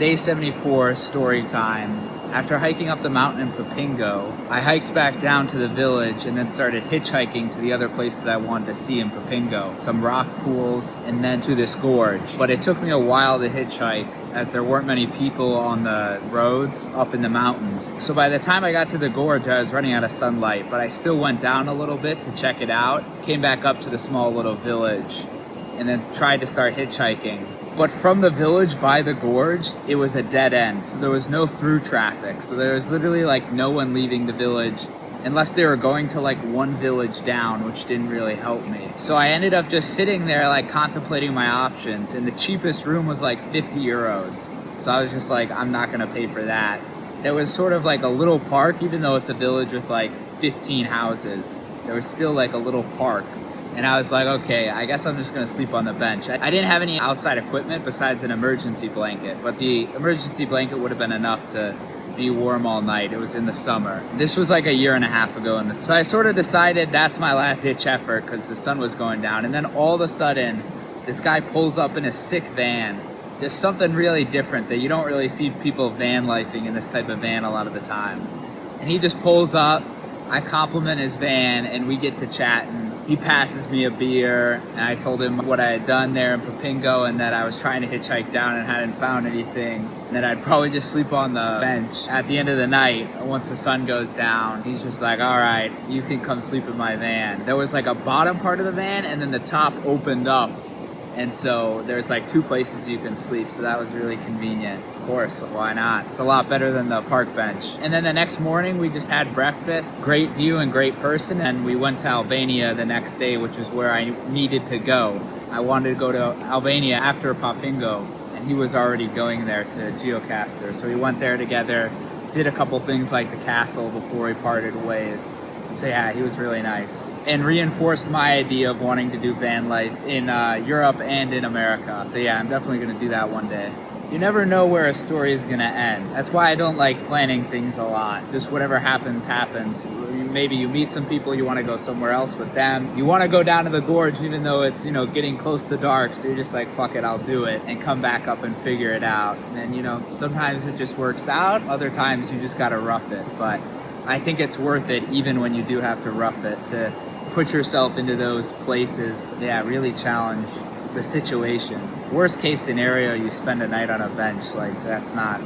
Day 74 story time. After hiking up the mountain in Popingo, I hiked back down to the village and then started hitchhiking to the other places I wanted to see in Popingo. Some rock pools and then to this gorge. But it took me a while to hitchhike as there weren't many people on the roads up in the mountains. So by the time I got to the gorge, I was running out of sunlight, but I still went down a little bit to check it out, came back up to the small little village, and then tried to start hitchhiking. But from the village by the gorge, it was a dead end. So there was no through traffic. So there was literally like no one leaving the village unless they were going to like one village down, which didn't really help me. So I ended up just sitting there like contemplating my options, and the cheapest room was like 50 euros. So I was just like, I'm not gonna pay for that. There was sort of like a little park, even though it's a village with like 15 houses, there was still like a little park. And I was like, okay, I guess I'm just gonna sleep on the bench. I didn't have any outside equipment besides an emergency blanket, but the emergency blanket would have been enough to be warm all night. It was in the summer. This was like a year and a half ago. So I sort of decided that's my last ditch effort because the sun was going down. And then all of a sudden, this guy pulls up in a sick van. Just something really different that you don't really see people van lifing in this type of van a lot of the time. And he just pulls up, I compliment his van, and we get to chatting. He passes me a beer, and I told him what I had done there in Popingo and that I was trying to hitchhike down and hadn't found anything, and that I'd probably just sleep on the bench. At the end of the night, once the sun goes down, he's just like, all right, you can come sleep in my van. There was like a bottom part of the van, and then the top opened up. And so there's like two places you can sleep, so that was really convenient. Of course, why not? It's a lot better than the park bench. And then the next morning we just had breakfast, great view and great person, and we went to Albania the next day, which is where I needed to go. I wanted to go to Albania after Popingo, and he was already going there to Gjokastër. So we went there together, did a couple things like the castle before we parted ways. So yeah, he was really nice and reinforced my idea of wanting to do van life in Europe and in America. So yeah, I'm definitely gonna do that one day. You never know where a story is gonna end. That's why I don't like planning things a lot. Just whatever happens, happens. Maybe you meet some people, you wanna go somewhere else with them. You wanna go down to the gorge even though it's, you know, getting close to dark. So you're just like, fuck it, I'll do it, and come back up and figure it out. And you know, sometimes it just works out. Other times you just gotta rough it. But I think it's worth it even when you do have to rough it, to put yourself into those places. Yeah, really challenge the situation. Worst case scenario, you spend a night on a bench. Like that's not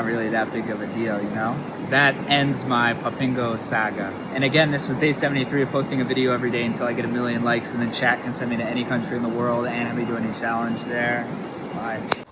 really that big of a deal, you know? That ends my Popingo saga. And again, this was day 73 of posting a video every day until I get 1 million likes, and then chat can send me to any country in the world and have me do any challenge there. Bye.